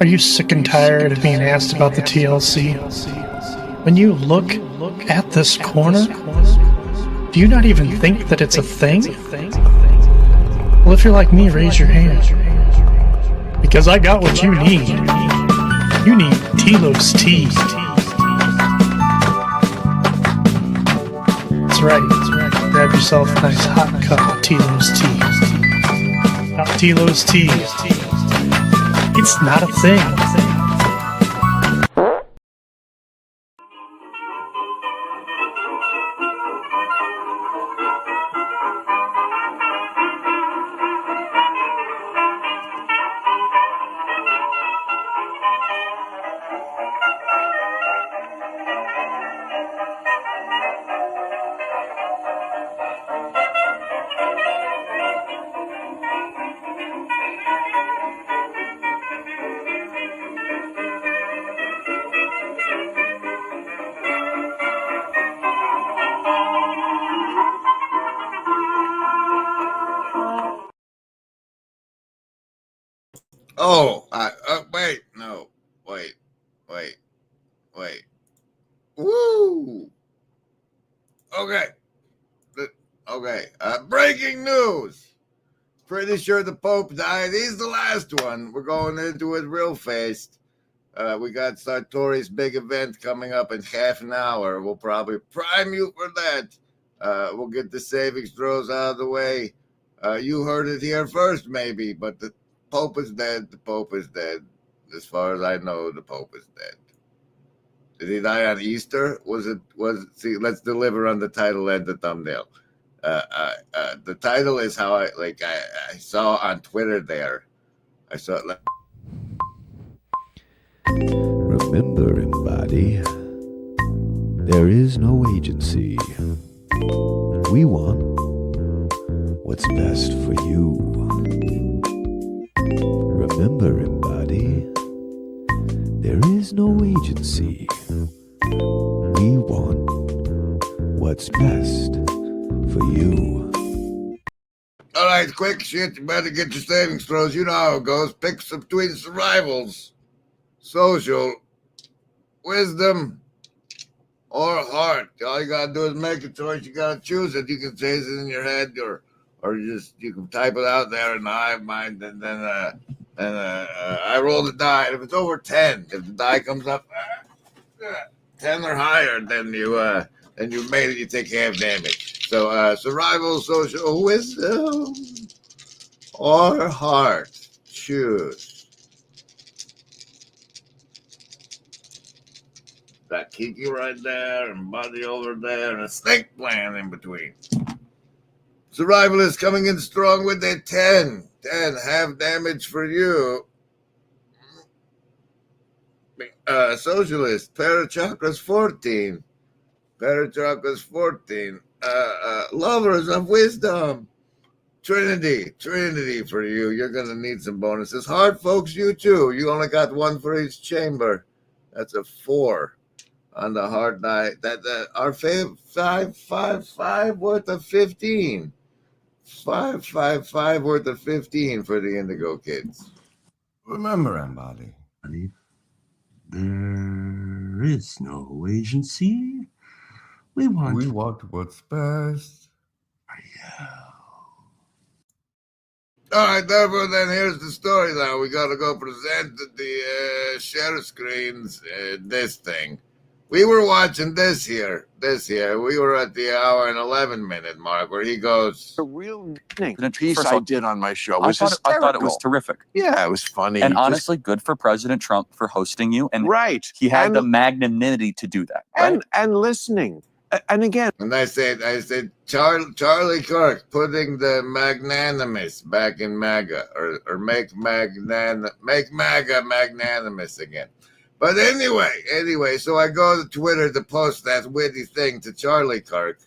Are you sick and tired of being asked about the TLC? When you look at this corner, do you not even think that it's a thing? Well, if you're like me, raise your hand. Because I got what you need. You need Telos tea. That's right. Grab yourself a nice hot cup of Telos tea. Now, Telos tea, it's not a thing. Oh, wait. Woo! Okay. Breaking news. Pretty sure the Pope died. He's the last one. We're going into it real fast. We got Sartori's big event coming up in half an hour. We'll probably prime you for that. We'll get the savings throws out of the way. You heard it here first, maybe, but the Pope is dead. The Pope is dead. As far as I know, the Pope is dead. Did he die on Easter? See, let's deliver on the title and the thumbnail. The title is how I saw on Twitter there. I saw it like, remember, embody, there is no agency. We want what's best for you. Remember, embody, there is no agency. We want what's best for you. all right, quick shit. You better get your savings throws. You know how it goes. Picks between survivals, social, wisdom, or heart. All you gotta do is make a choice. You gotta choose it. You can say it in your head, or you can type it out there in the hive mind, and then I roll the die. And if it's over 10, if the die comes up 10 or higher, then you made it. You take half damage. So survival, social, wisdom, or heart. Choose. Got Kiki right there, and Buddy over there, and a snake plant in between. Survival is coming in strong with a 10. 10, half damage for you. Socialist, Parachakras 14. Parachakras 14. Lovers of wisdom. Trinity for you. You're going to need some bonuses. Hard folks, you too. You only got one for each chamber. That's a 4 on the hard die. That our 5 worth of 15. 5 worth of 15 for the Indigo kids. Remember, embody, there is no agency. We want what's best. Yeah. All right, therefore, then here's the story now. We got to go present the share screens this thing. We were watching this here. We were at the hour and 11 minute mark where he goes, a real piece I did on my show was I thought it was terrific. Yeah, it was funny. And honestly, good for President Trump for hosting you. And right. He had the magnanimity to do that. Right? And listening. And again. And I said, Charlie Kirk putting the magnanimous back in MAGA or make MAGA magnanimous again. But anyway, so I go to Twitter to post that witty thing to Charlie Kirk,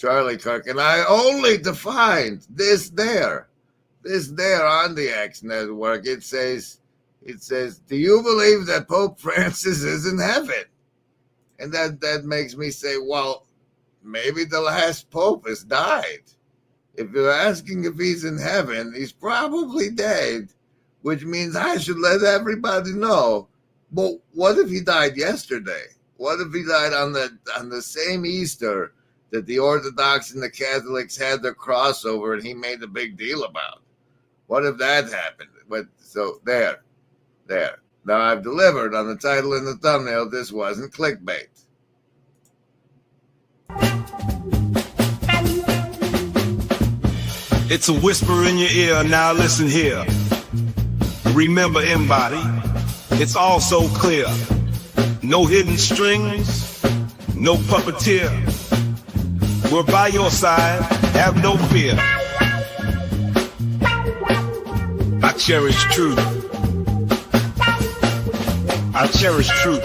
and I only defined this there on the X network. It says, do you believe that Pope Francis is in heaven? And that makes me say, well, maybe the last Pope has died. If you're asking if he's in heaven, he's probably dead. which means I should let everybody know. But what if he died yesterday? What if he died on the same Easter that the Orthodox and the Catholics had their crossover and he made a big deal about? What if that happened? But so there. Now I've delivered on the title and the thumbnail. This wasn't clickbait. It's a whisper in your ear, now listen here. Remember, Embody, it's all so clear. No hidden strings, no puppeteer. We're by your side, have no fear. I cherish truth. I cherish truth.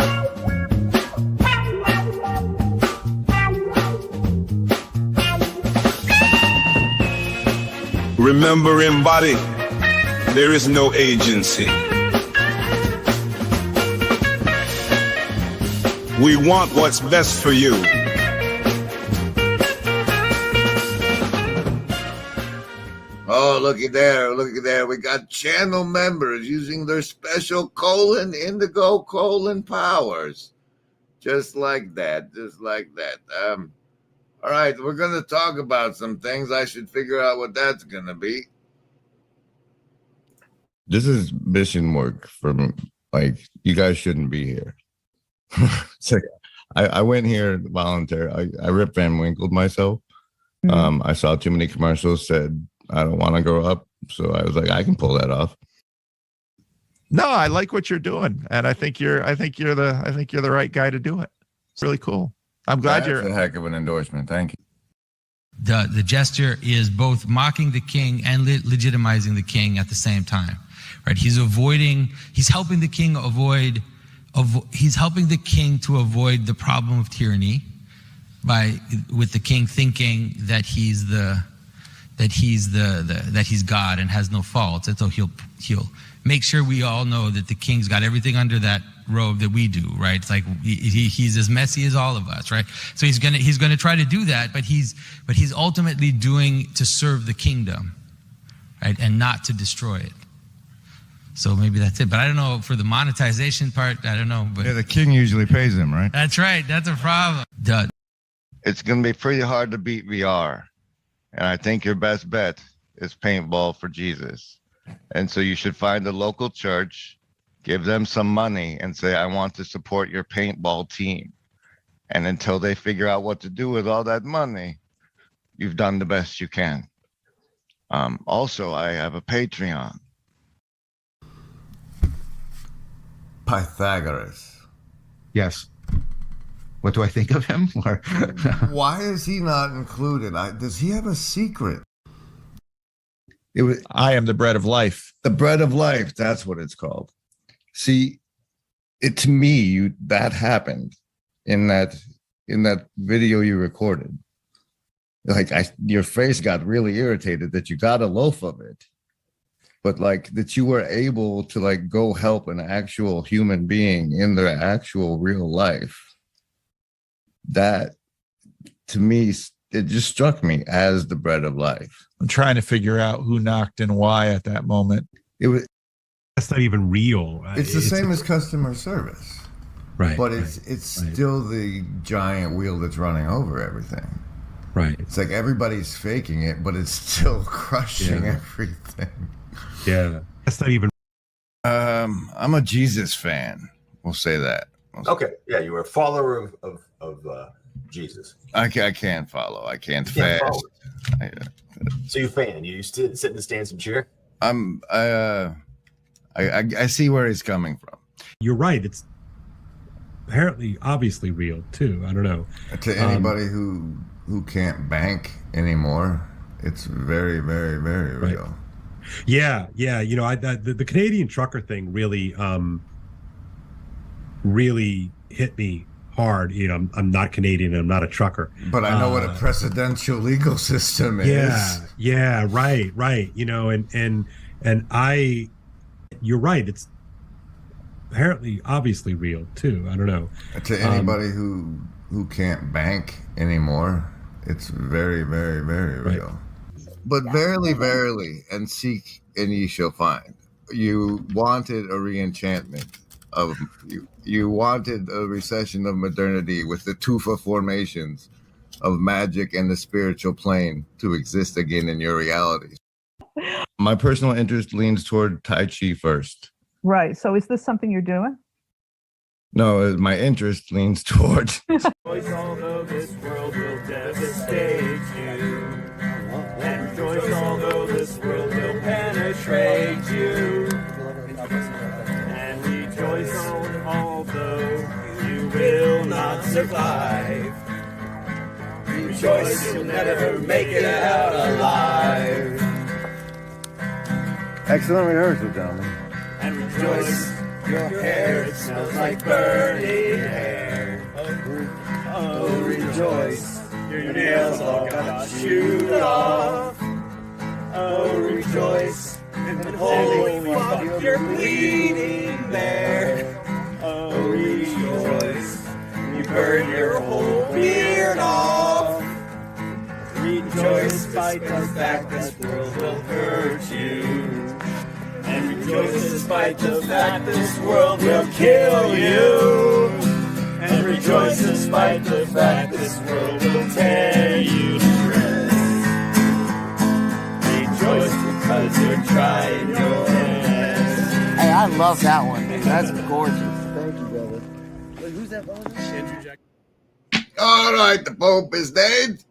Remember, Embody, there is no agency. We want what's best for you. Oh, looky there. We got channel members using their special indigo powers. Just like that. All right, we're going to talk about some things. I should figure out what that's going to be. This is mission work from, like, you guys shouldn't be here. It's like, I went here volunteer. I Rip Van Winkled myself. I saw too many commercials, said, I don't want to grow up. So I was like, I can pull that off. No, I like what you're doing. And I think you're the right guy to do it. It's really cool. I'm glad That's a heck of an endorsement. Thank you. The gesture is both mocking the king and legitimizing the king at the same time, right? He's helping the king to avoid the problem of tyranny with the king thinking that he's God and has no faults. And so he'll make sure we all know that the king's got everything under that robe that we do, right? It's like he's as messy as all of us, right? So he's gonna try to do that, but he's ultimately doing to serve the kingdom, right, and not to destroy it. So maybe that's it. But I don't know for the monetization part. I don't know. But yeah, the king usually pays him, right? That's right. That's a problem. It's gonna be pretty hard to beat VR, and I think your best bet is paintball for Jesus. And so you should find a local church, give them some money and say, I want to support your paintball team. And until they figure out what to do with all that money, you've done the best you can. Also, I have a Patreon. Pythagoras. Yes. What do I think of him? Why is he not included? Does he have a secret? I am the bread of life. The bread of life, that's what it's called. See, to me, that happened in that video you recorded. Like your face got really irritated that you got a loaf of it, but like that you were able to like go help an actual human being in their actual real life. That, to me, it just struck me as the bread of life. I'm trying to figure out who knocked and why at that moment. That's not even real. It's the same as customer service. Right. But it's still the giant wheel that's running over everything. Right. It's like everybody's faking it, but it's still crushing everything. Yeah. That's not even. I'm a Jesus fan. We'll say that. Okay. Yeah, you were a follower of Jesus. I can't follow. I can't fast. So you fan? You sit in the stands and cheer? I see where he's coming from. You're right. It's apparently obviously real too. I don't know. To anybody who can't bank anymore, it's very, very, very real. Right. Yeah. You know, the Canadian trucker thing really hit me hard. You know, I'm not Canadian. I'm not a trucker. But I know what a precedential legal system is. Yeah. Right. You know, and you're right. It's apparently obviously real too. I don't know. To anybody who can't bank anymore, it's very, very, very real. But verily, and seek and ye shall find. you wanted a reenchantment of you wanted a recession of modernity with the tufa formations of magic and the spiritual plane to exist again in your realities. My personal interest leans toward Tai Chi first. Right. So is this something you're doing? No, my interest leans toward. Although this world will devastate you, and rejoice, although this world will penetrate you, and rejoice, although you will not survive. Rejoice, you'll never make it out alive. Excellent rehearsal, gentlemen. And rejoice, your hair, it smells like burning hair. Oh, rejoice, your nails all got chewed off. Oh, rejoice, and holy fuck, you're bleeding there. Oh, rejoice, you burn your whole beard off. Rejoice, despite the fact this world will hurt you. And rejoice despite the fact this world will kill you. And rejoice despite the fact this world will tear you to shreds. Rejoice because you're trying your best. Hey, I love that one, man. That's gorgeous. Thank you, brother. Wait, who's that brother? All right, the Pope is dead.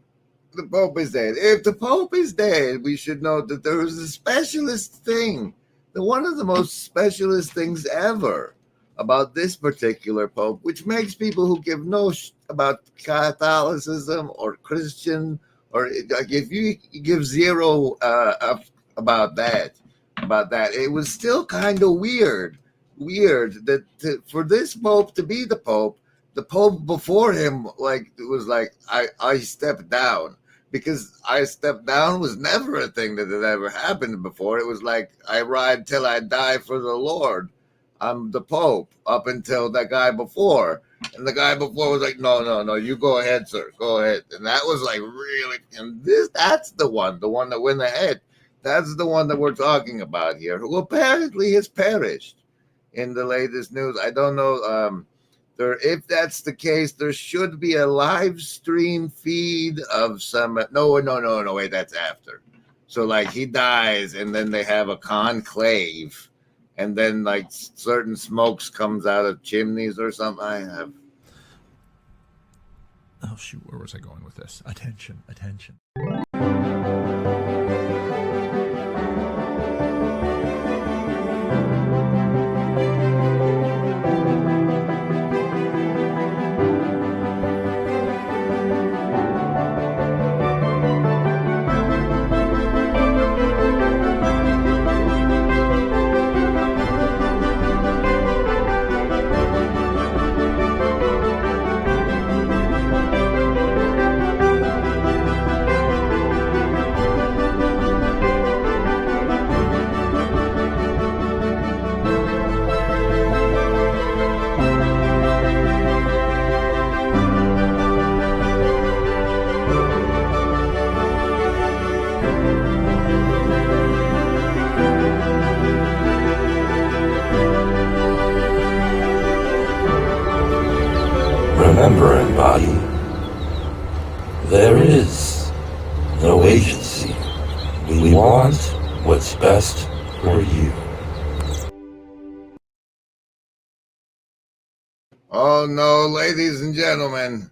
The Pope is dead. If the Pope is dead, we should know that there is a specialist thing. One of the most specialist things ever about this particular Pope, which makes people who give no about Catholicism or Christian, or like if you give zero about that, it was still kind of weird that for this Pope to be the Pope before him, like it was like I stepped down. Because I stepped down was never a thing that had ever happened before. It was like, I ride till I die for the Lord. I'm the Pope up until that guy before. And the guy before was like, no, you go ahead, sir. Go ahead. And that was like really, and that's the one that went ahead. That's the one that we're talking about here, who apparently has perished in the latest news. I don't know. If that's the case, there should be a live stream feed of some. No, wait, that's after. So like he dies, and then they have a conclave, and then like certain smokes comes out of chimneys or something. Oh shoot, where was I going with this? Attention. Remember, embody, there is no agency. We want what's best for you. Oh no, ladies and gentlemen,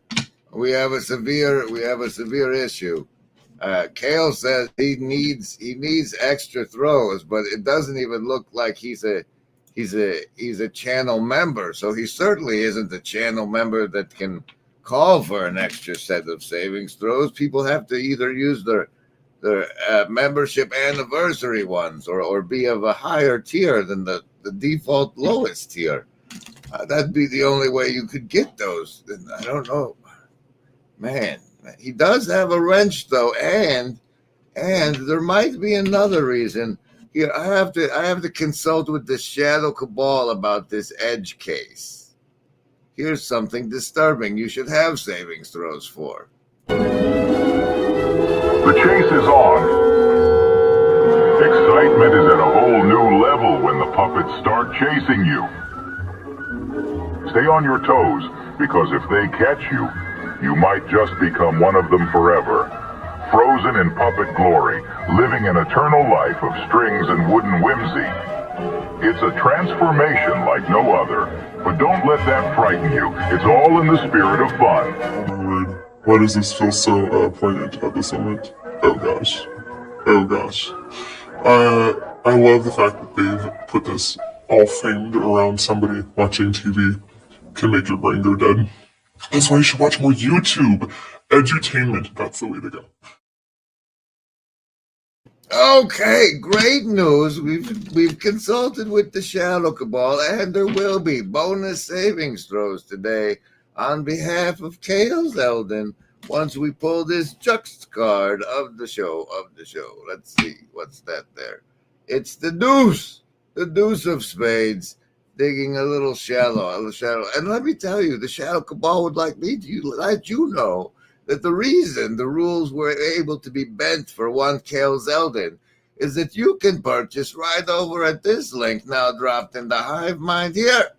we have a severe issue. Kale says he needs extra throws, but it doesn't even look like he's a channel member, so he certainly isn't a channel member that can call for an extra set of savings throws. People have to either use their membership anniversary ones or be of a higher tier than the default lowest tier. That'd be the only way you could get those. I don't know, man. He does have a wrench though, and there might be another reason. Here, I have to consult with the Shadow Cabal about this Edge case. Here's something disturbing you should have savings throws for. The chase is on. Excitement is at a whole new level when puppets start chasing you. Stay on your toes, because if they catch you, you might just become one of them forever. Frozen in puppet glory, living an eternal life of strings and wooden whimsy. It's a transformation like no other, but don't let that frighten you. It's all in the spirit of fun. Oh my word. Why does this feel so poignant at this moment? Oh gosh. Oh gosh. I love the fact that they've put this all framed around somebody watching TV. Can make your brain go dead. That's why you should watch more YouTube. Edutainment, that's the way to go. Okay, great news. We've consulted with the Shadow Cabal, and there will be bonus savings throws today on behalf of Kale Zeldin once we pull this juxt card of the show. Let's see, what's that there? It's the deuce of spades, digging a little shallow. And let me tell you, the Shadow Cabal would like me to let you know that the reason the rules were able to be bent for one Kale Zeldin is that you can purchase right over at this link now dropped in the Hive Mind here.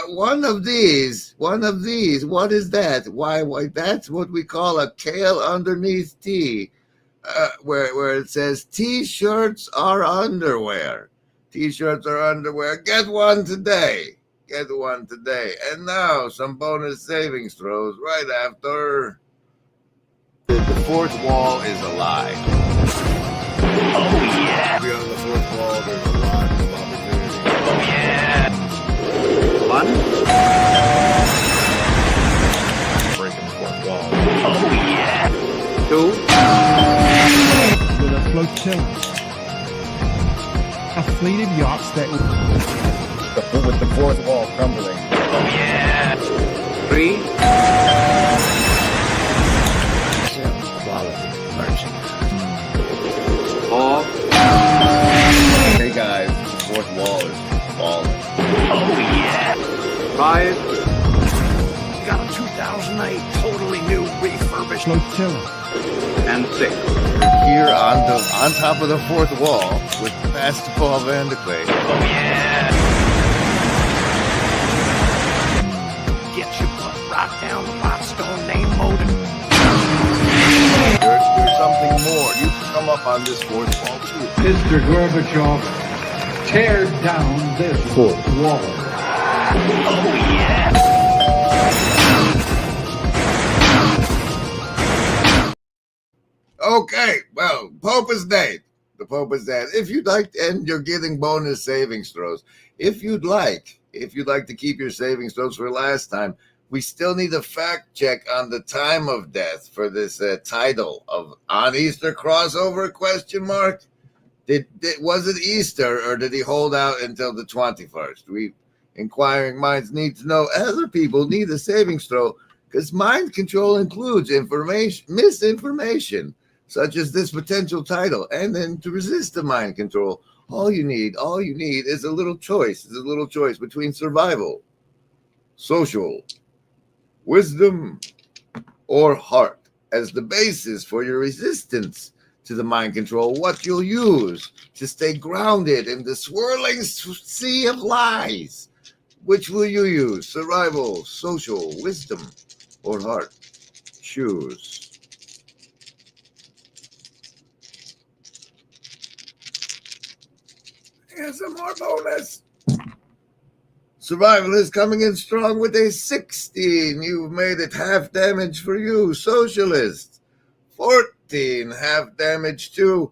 One of these. What is that? Why? That's what we call a Kale underneath T, where it says T-shirts are underwear. T-shirts are underwear. Get one today. And now some bonus savings throws right after. The fourth wall is a lie. Oh yeah. Beyond the fourth wall, there's a lot of opportunity. Oh yeah. One. Breaking the fourth wall. Oh yeah. Two. With a flotilla. A fleet of yachts that with the fourth wall crumbling. Oh yeah. Three. Quality merchandise. Four. Hey guys, the fourth wall is falling. Oh yeah. Five. You got a 2008 totally new refurbished flotilla. And six. Here on top of the fourth wall with Basketball Vanderquay. Oh yeah. Rock down the Bobstone name modem. There's something more. You can come up on this fourth wall too. Mr. Gorbachev, tear down this fourth wall. Oh yeah. Okay, well, Pope is dead. The Pope is dead. If you'd like, and you're getting bonus savings throws. If you'd like to keep your savings throws for last time, we still need a fact check on the time of death for this title of On Easter Crossover, question mark? Was it Easter or did he hold out until the 21st? Inquiring minds need to know. Other people need a savings throw because mind control includes misinformation, such as this potential title. And then to resist the mind control, all you need is a little choice. It's a little choice between survival, social, wisdom, or heart as the basis for your resistance to the mind control. What you'll use to stay grounded in the swirling sea of lies. Which will you use? Survival, social, wisdom, or heart? Choose. Here's some more bonus. Survival is coming in strong with a 16. You've made it half damage for you, Socialist. 14, half damage to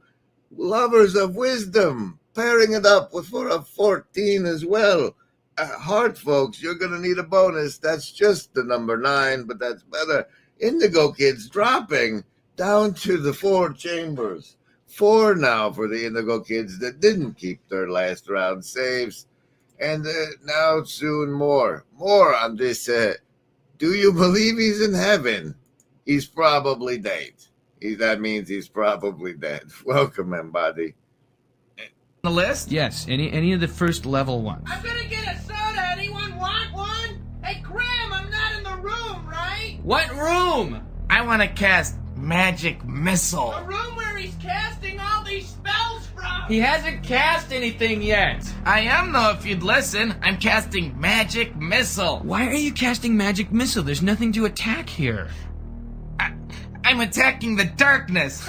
Lovers of Wisdom. Pairing it up for a 14 as well. Heart, folks, you're going to need a bonus. That's just the number 9, but that's better. Indigo Kids dropping down to the 4 chambers. 4 now for the Indigo Kids that didn't keep their last round saves. And now soon more on this. Do you believe he's in heaven? He's probably dead. That means he's probably dead. Welcome, everybody. The list? Yes, any of the first level ones. I'm gonna get a soda. Anyone want one? Hey, Graham, I'm not in the room, right? What room? I want to cast magic missile. The room where he's casting all these spells from. He hasn't cast anything yet. I am, though, if you'd listen. I'm casting Magic Missile. Why are you casting Magic Missile? There's nothing to attack here. I'm attacking the darkness.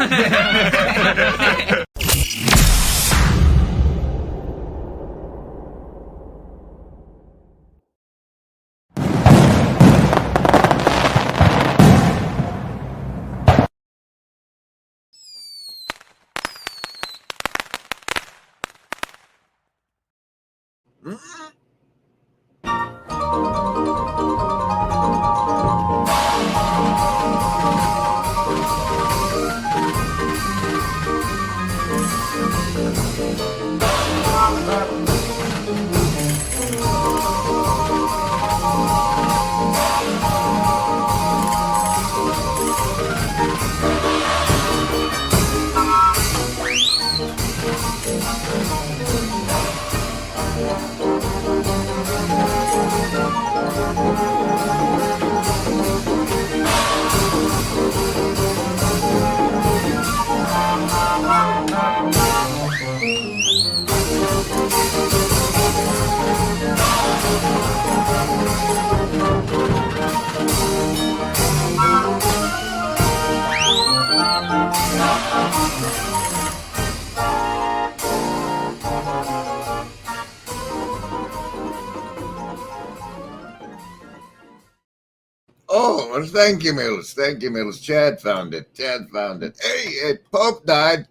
Oh, well, thank you, Mills. Thank you, Mills. Chad found it. Hey, Pope died.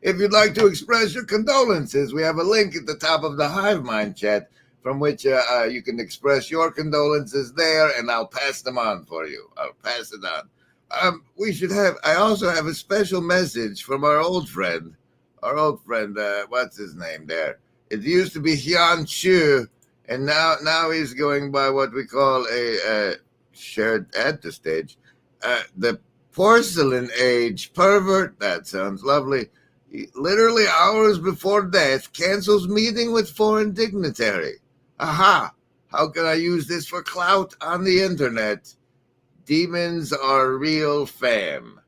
If you'd like to express your condolences, we have a link at the top of the Hive Mind chat from which you can express your condolences there, and I'll pass them on for you. I'll pass it on. I also have a special message from our old friend, what's his name there? It used to be Hyun Chu, and now he's going by what we call a shared at the stage. The Porcelain Age Pervert, that sounds lovely. He, literally hours before death, cancels meeting with foreign dignitary. Aha! How can I use this for clout on the internet? Demons are real fam.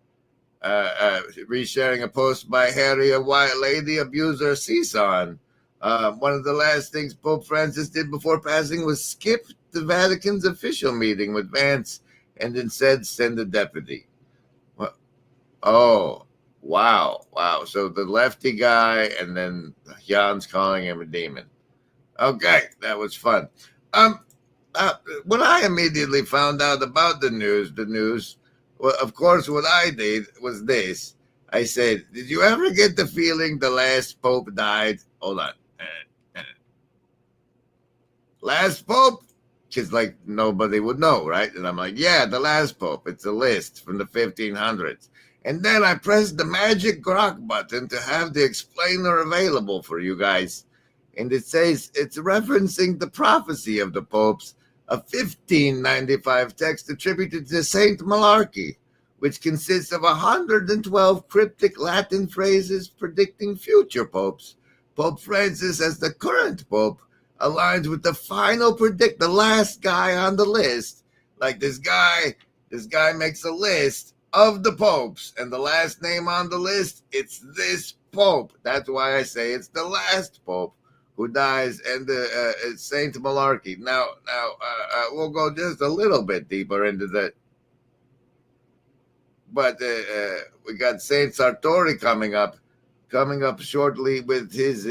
Resharing a post by Harry, a white lady abuser Season. One of the last things Pope Francis did before passing was skip the Vatican's official meeting with Vance and instead send a deputy. Well, oh, wow. So the lefty guy, and then Jan's calling him a demon. Okay, that was fun. When I immediately found out about the news, well, of course, what I did was this. I said, did you ever get the feeling the last Pope died? Hold on. Last Pope? Because, like, nobody would know, right? And I'm like, yeah, the last Pope. It's a list from the 1500s. And then I pressed the magic grok button to have the explainer available for you guys. And it says it's referencing the prophecy of the popes, a 1595 text attributed to Saint Malarkey, which consists of 112 cryptic Latin phrases predicting future popes. Pope Francis, as the current pope, aligns with the final the last guy on the list. Like this guy makes a list of the popes, and the last name on the list, it's this pope. That's why I say it's the last pope who dies, and it's Saint Malarkey. Now, we'll go just a little bit deeper into that. But we got Saint Sartori coming up shortly with his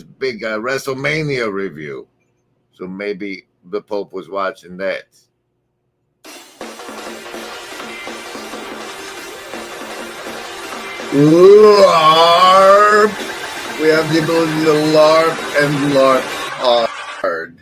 big WrestleMania review. So maybe the Pope was watching that. LARP! We have the ability to LARP and LARP hard.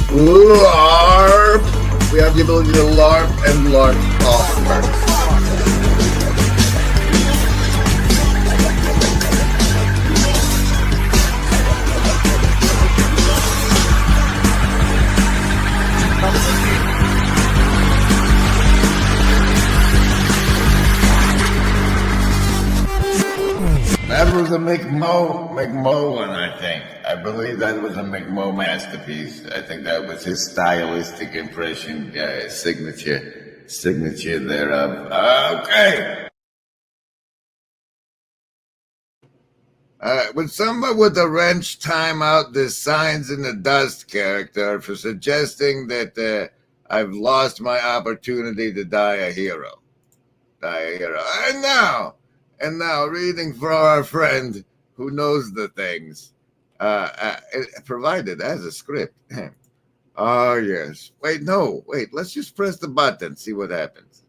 LARP! We have the ability to LARP and LARP hard. was a McMo one, I think. I believe that was a McMo masterpiece. I think that was his stylistic impression, signature thereof. Okay. Would someone with a wrench time out this Signs in the Dust character for suggesting that I've lost my opportunity to die a hero? And now, reading for our friend who knows the things, provided as a script. Oh, yes. Wait, let's just press the button, see what happens.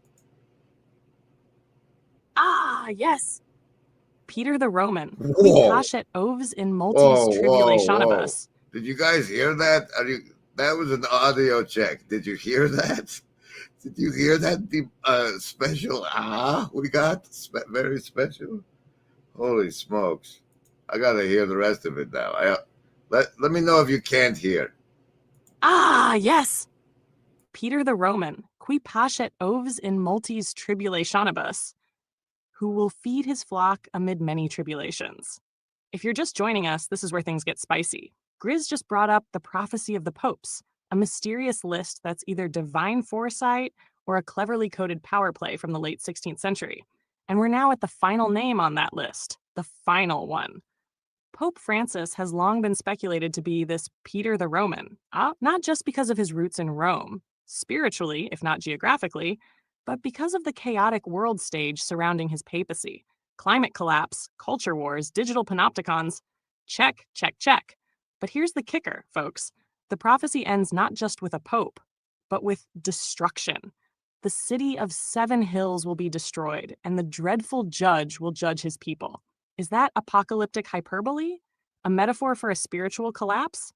Ah, yes. Peter the Roman. Whoa. Pashet oves in multis tribulationibus. Did you guys hear that? That was an audio check. Did you hear that? Did you hear that? The special we got? Very special? Holy smokes. I got to hear the rest of it now. Let me know if you can't hear. Ah, yes. Peter the Roman. Qui pashet oves in multis tribulationibus. Who will feed his flock amid many tribulations. If you're just joining us, this is where things get spicy. Grizz just brought up the prophecy of the popes, a mysterious list that's either divine foresight or a cleverly coded power play from the late 16th century. And we're now at the final name on that list, the final one. Pope Francis has long been speculated to be this Peter the Roman, not just because of his roots in Rome, spiritually, if not geographically, but because of the chaotic world stage surrounding his papacy. Climate collapse, culture wars, digital panopticons. Check, check, check. But here's the kicker, folks. The prophecy ends not just with a pope, but with destruction. The city of 7 hills will be destroyed, and the dreadful judge will judge his people. Is that apocalyptic hyperbole? A metaphor for a spiritual collapse?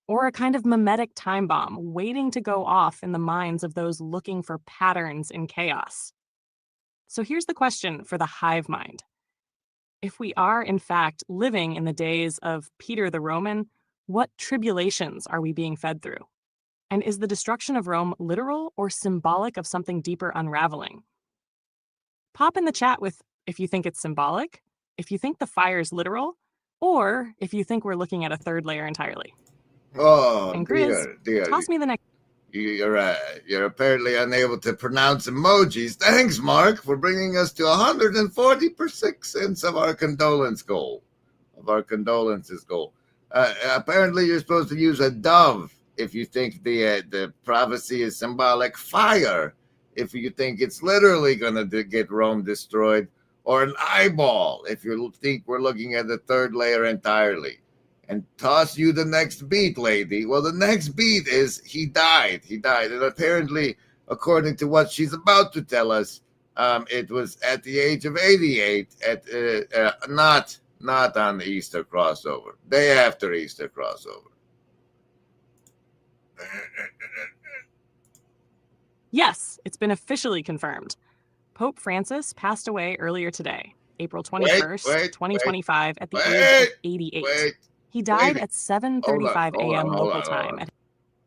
Or a kind of mimetic time bomb waiting to go off in the minds of those looking for patterns in chaos? So here's the question for the hive mind. If we are, in fact, living in the days of Peter the Roman, what tribulations are we being fed through? And is the destruction of Rome literal or symbolic of something deeper unraveling? Pop in the chat with if you think it's symbolic, if you think the fire's literal, or if you think we're looking at a third layer entirely. Oh, And Grizz, dear. toss me the next. You're apparently unable to pronounce emojis. Thanks, Mark, for bringing us to 146 cents of our condolences goal. Apparently, you're supposed to use a dove if you think the prophecy is symbolic. Fire if you think it's literally going to get Rome destroyed. Or an eyeball if you think we're looking at the third layer entirely. And toss you the next beat, lady. Well, the next beat is he died. And apparently, according to what she's about to tell us, it was at the age of 88, not on the Easter crossover. Day after Easter crossover. Yes, it's been officially confirmed. Pope Francis passed away earlier today, April 21st, 2025, at the age of 88. He died at 7:35 a.m. local time.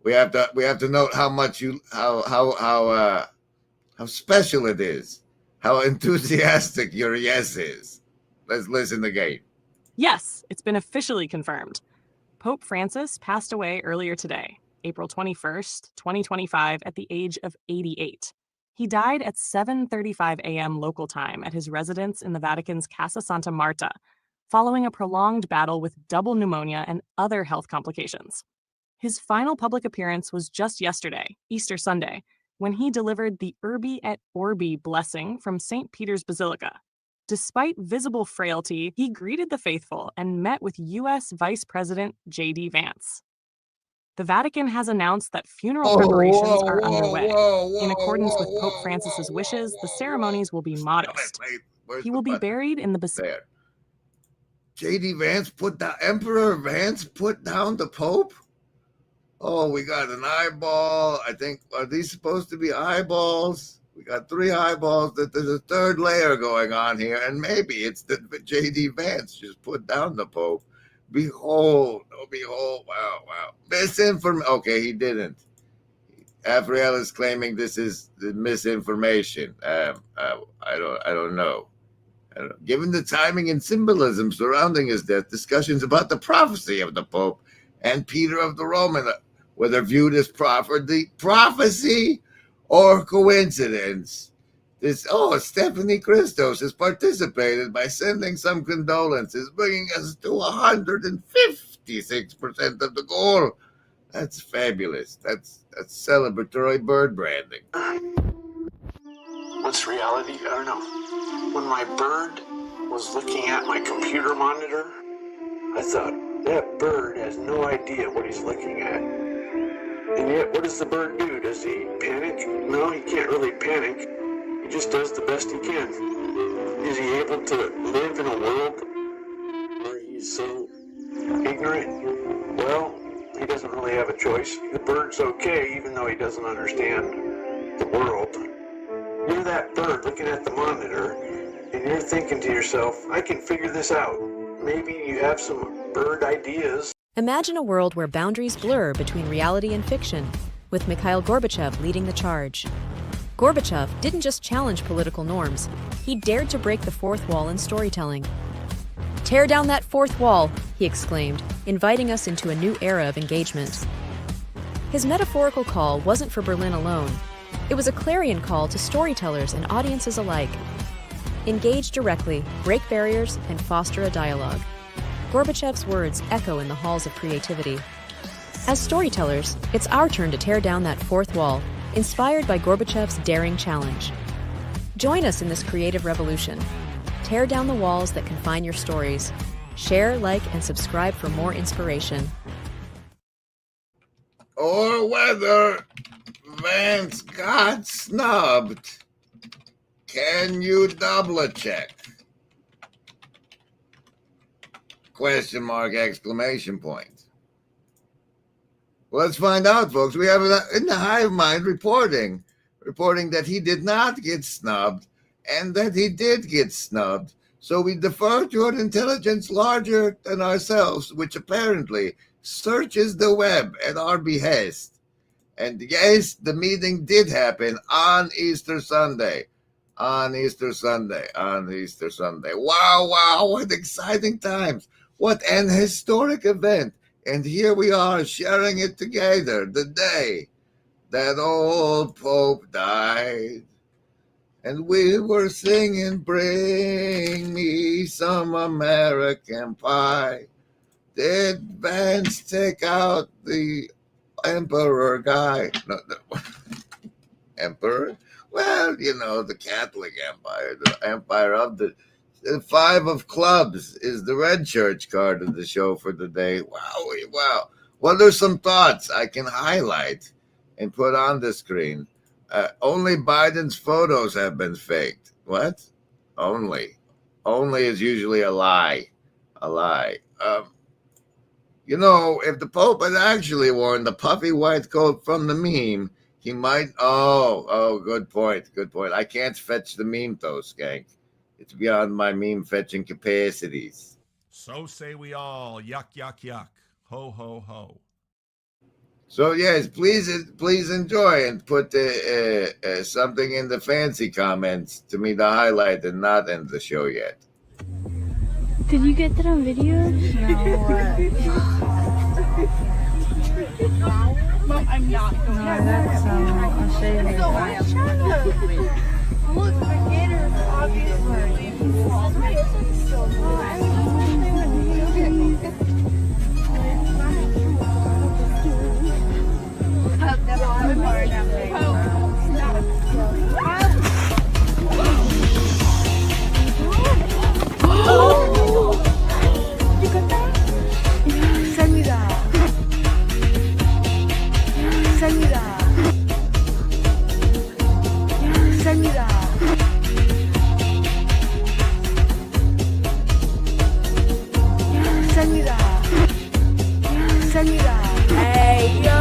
We have to note how special it is, how enthusiastic your yes is. Let's listen again. Yes, it's been officially confirmed. Pope Francis passed away earlier today, April 21st, 2025, at the age of 88. He died at 7:35 a.m. local time at his residence in the Vatican's Casa Santa Marta, following a prolonged battle with double pneumonia and other health complications. His final public appearance was just yesterday, Easter Sunday, when he delivered the Urbi et Orbi blessing from St. Peter's Basilica. Despite visible frailty, he greeted the faithful and met with U.S. Vice President J.D. Vance. The Vatican has announced that funeral preparations are underway. In accordance with Pope Francis's wishes, the ceremonies will be modest. He will be buried in the Basilica. J.D. Vance Emperor Vance put down the Pope? Oh, we got an eyeball. I think, are these supposed to be eyeballs? We got 3 eyeballs. There's a third layer going on here, and maybe it's that J.D. Vance just put down the Pope. Behold, wow. Misinformation. Okay, he didn't. Afriel is claiming this is the misinformation. I don't know. Given the timing and symbolism surrounding his death, discussions about the prophecy of the Pope and Peter of the Roman, whether viewed as prophecy or coincidence. Stephanie Christos has participated by sending some condolences, bringing us to 156% of the goal. That's fabulous. That's celebratory bird branding. What's reality? I don't know. When my bird was looking at my computer monitor, I thought, that bird has no idea what he's looking at. And yet, what does the bird do? Does he panic? No, he can't really panic. He just does the best he can. Is he able to live in a world where he's so ignorant? Well, he doesn't really have a choice. The bird's okay, even though he doesn't understand the world. You're that bird looking at the monitor, and you're thinking to yourself, I can figure this out. Maybe you have some bird ideas. Imagine a world where boundaries blur between reality and fiction, with Mikhail Gorbachev leading the charge. Gorbachev didn't just challenge political norms, he dared to break the fourth wall in storytelling. "Tear down that fourth wall," he exclaimed, inviting us into a new era of engagement. His metaphorical call wasn't for Berlin alone. It was a clarion call to storytellers and audiences alike. Engage directly, break barriers, and foster a dialogue. Gorbachev's words echo in the halls of creativity. As storytellers, it's our turn to tear down that fourth wall, inspired by Gorbachev's daring challenge. Join us in this creative revolution. Tear down the walls that confine your stories. Share, like, and subscribe for more inspiration. Or whether Vance got snubbed. Can you double check? Question mark, exclamation point. Well, let's find out, folks. We have in the hive mind reporting that he did not get snubbed and that he did get snubbed. So we defer to an intelligence larger than ourselves, which apparently searches the web at our behest. And yes, the meeting did happen on Easter Sunday. Wow, what exciting times. What an historic event. And here we are sharing it together the day that old Pope died. And we were singing, bring me some American pie. Did Vance take out the emperor guy? No, emperor? Well, the Catholic Empire, the empire of the Five of Clubs is the red church card of the show for the day. Wow. Well, there's some thoughts I can highlight and put on the screen. Only Biden's photos have been faked. What? Only. Only is usually a lie. If the Pope had actually worn the puffy white coat from the meme, he might. Oh, good point. I can't fetch the meme, though, Skank. It's beyond my meme fetching capacities. So say we all. Yuck, yuck, yuck. Ho, ho, ho. So, yes, please enjoy and put something in the fancy comments to me to highlight and not end the show yet. Did you get that on video? No. Mom, I'm not going to. No, that's, I'll show you later. Look, the gators, obviously. Send me that. Send me that. Send me that. Send me that. Send me that. Hey, yo.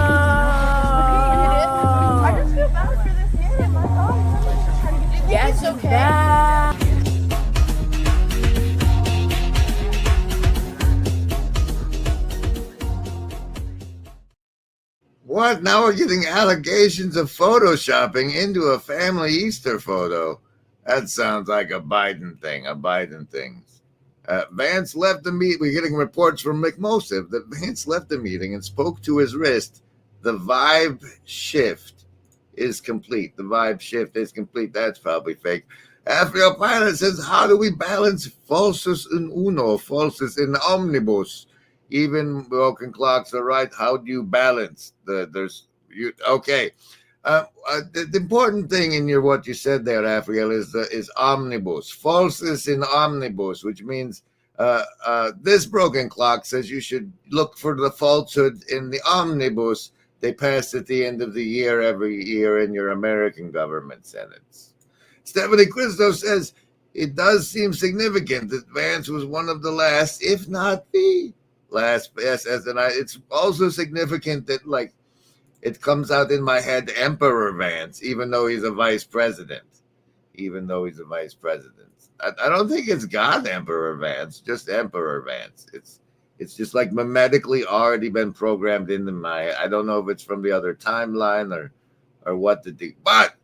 I just feel bad for this hit. My God. Yes, it's okay. What? Now we're getting allegations of photoshopping into a family Easter photo. That sounds like a Biden thing. Vance left the meeting. We're getting reports from McMosive that Vance left the meeting and spoke to his wrist. The vibe shift is complete. That's probably fake. Afriel Pilot says, how do we balance falsus in uno, falsus in omnibus? Even broken clocks are right. How do you balance okay? The important thing in what you said there, Afriel, is omnibus. Falsus in omnibus, which means this broken clock says you should look for the falsehood in the omnibus they pass at the end of the year every year in your American government senates. Stephanie Christo says it does seem significant that Vance was one of the last, if not the last, SS, and it's also significant that it comes out in my head Emperor Vance, even though he's a vice president. I don't think it's God Emperor Vance, just Emperor Vance. It's just like mimetically already been programmed into my. I don't know if it's from the other timeline or what to do. But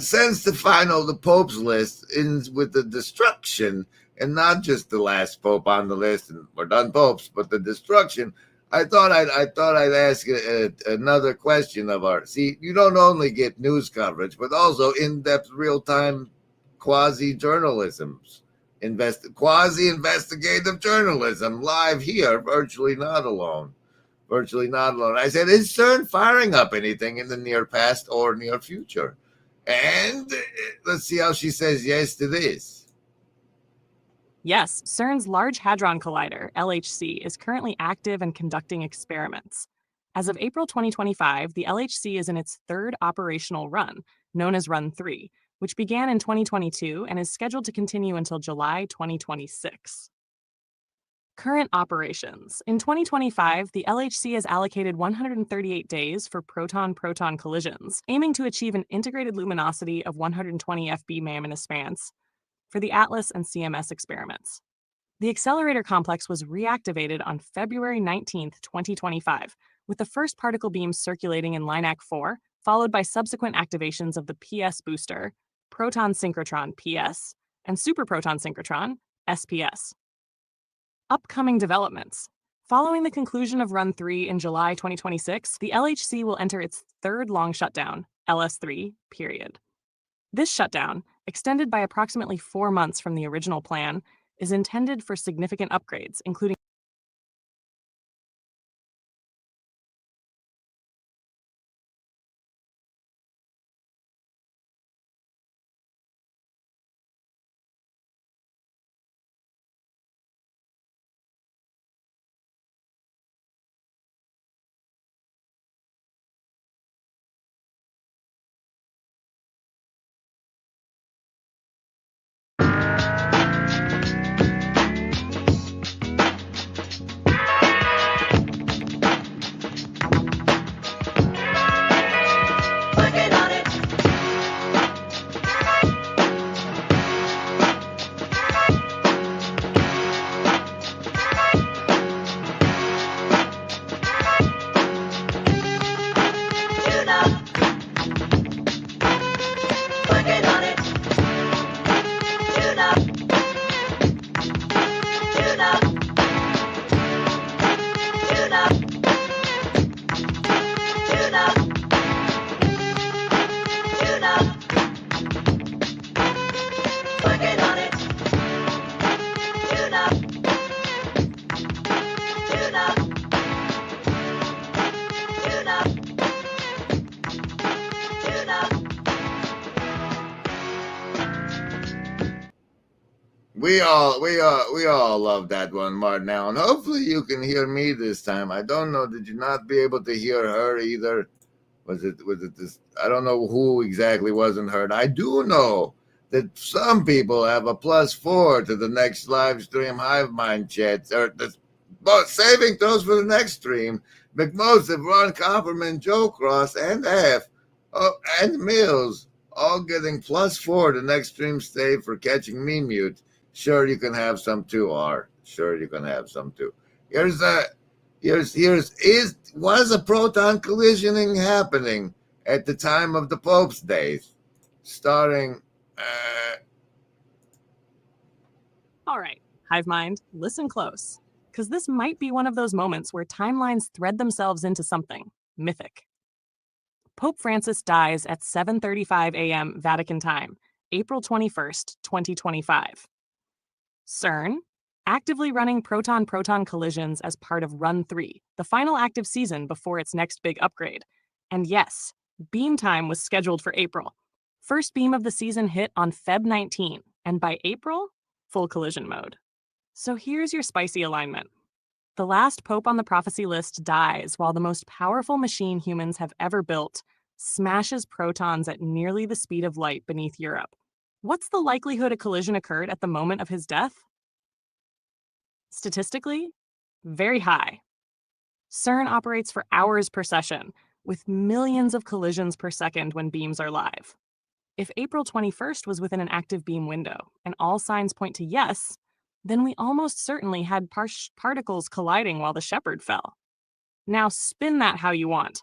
since the Pope's list ends with the destruction, and not just the last Pope on the list, and we're done popes, but the destruction. I thought I'd ask another question of our. See, you don't only get news coverage, but also in-depth, real-time quasi-journalism, quasi-investigative journalism live here, virtually not alone. I said, is CERN firing up anything in the near past or near future? And let's see how she says yes to this. Yes, CERN's Large Hadron Collider, LHC, is currently active and conducting experiments. As of April 2025, the LHC is in its third operational run, known as Run 3, which began in 2022 and is scheduled to continue until July 2026. Current operations. In 2025, the LHC has allocated 138 days for proton-proton collisions, aiming to achieve an integrated luminosity of 120 FB Mammonis for the ATLAS and CMS experiments. The accelerator complex was reactivated on February 19, 2025, with the first particle beams circulating in LINAC 4, followed by subsequent activations of the PS booster, proton synchrotron PS, and superproton synchrotron SPS. Upcoming developments. Following the conclusion of Run 3 in July 2026, the LHC will enter its third long shutdown, LS3, period. This shutdown, extended by approximately 4 months from the original plan, is intended for significant upgrades, including We all love that one, Martin Allen. Hopefully you can hear me this time. I don't know. Did you not be able to hear her either? Was it this? I don't know who exactly wasn't heard. I do know that some people have a +4 to the next live stream Hive Mind chats, but saving those for the next stream. McMosive, Ron Copperman, Joe Cross, and F, and Mills, all getting +4 to next stream save for catching me mute. Sure, you can have some too, R. Sure, you can have some too. Was a proton collisioning happening at the time of the Pope's days, starting All right, Hive Mind, listen close, because this might be one of those moments where timelines thread themselves into something mythic. Pope Francis dies at 7:35 a.m. Vatican time, April 21st, 2025. CERN, actively running proton-proton collisions as part of Run 3, the final active season before its next big upgrade. And yes, beam time was scheduled for April. First beam of the season hit on Feb 19, and by April, full collision mode. So here's your spicy alignment. The last pope on the prophecy list dies while the most powerful machine humans have ever built smashes protons at nearly the speed of light beneath Europe. What's the likelihood a collision occurred at the moment of his death? Statistically, very high. CERN operates for hours per session, with millions of collisions per second when beams are live. If April 21st was within an active beam window, and all signs point to yes, then we almost certainly had particles colliding while the shepherd fell. Now spin that how you want.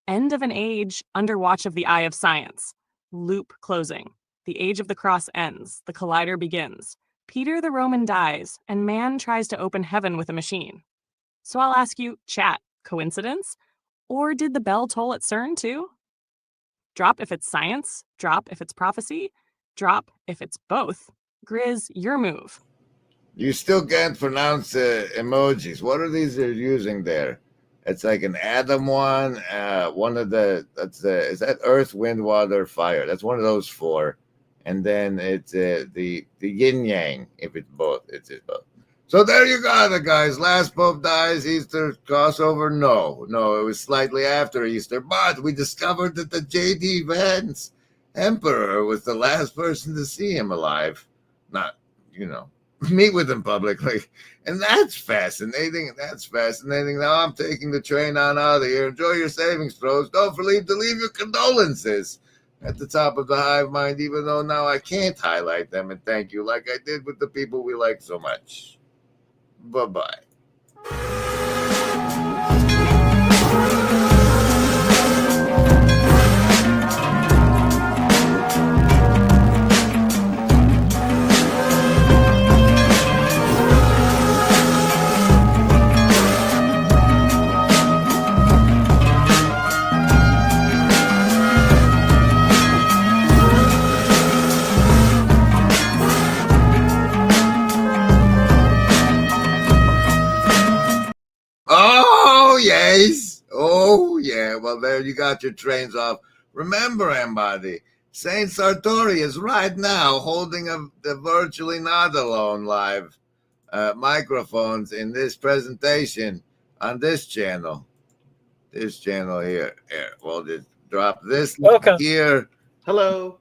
End of an age under watch of the eye of science. Loop closing. The age of the cross ends. The collider begins. Peter the Roman dies, and man tries to open heaven with a machine. So I'll ask you, chat, coincidence? Or did the bell toll at CERN too? Drop if it's science, drop if it's prophecy, drop if it's both. Grizz, your move. You still can't pronounce emojis. What are these they're using there? It's like an atom one. One of the is that Earth, Wind, Water, Fire? That's one of those four. And then it's the yin yang. If it's both, it's both. So there you got it, guys. Last Pope dies. Easter crossover? No, it was slightly after Easter. But we discovered that the J.D. Vance Emperor was the last person to see him alive. Not, meet with him publicly. And that's fascinating. Now I'm taking the train on out of here. Enjoy your savings, bros. Don't forget to leave your condolences at the top of the Hive Mind, even though now I can't highlight them and thank you like I did with the people we like so much. Bye-bye. Oh, yes. Oh, yeah. Well, there you got your trains off. Remember, everybody, Saint Sartori is right now holding the Virtually Not Alone live microphones in this presentation on this channel. This channel here. Here, we'll just drop this here. Hello.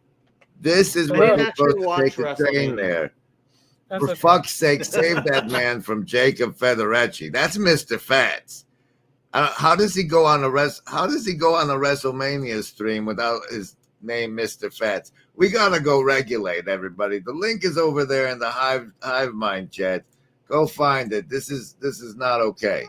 This is where we're supposed to take the train there. For fuck's sake, save that man from Jacob Federecci. That's Mr. Fats. How does he go on a WrestleMania stream without his name, Mr. Fats? We gotta go regulate, everybody. The link is over there in the Hive Mind chat. Go find it. This is not okay.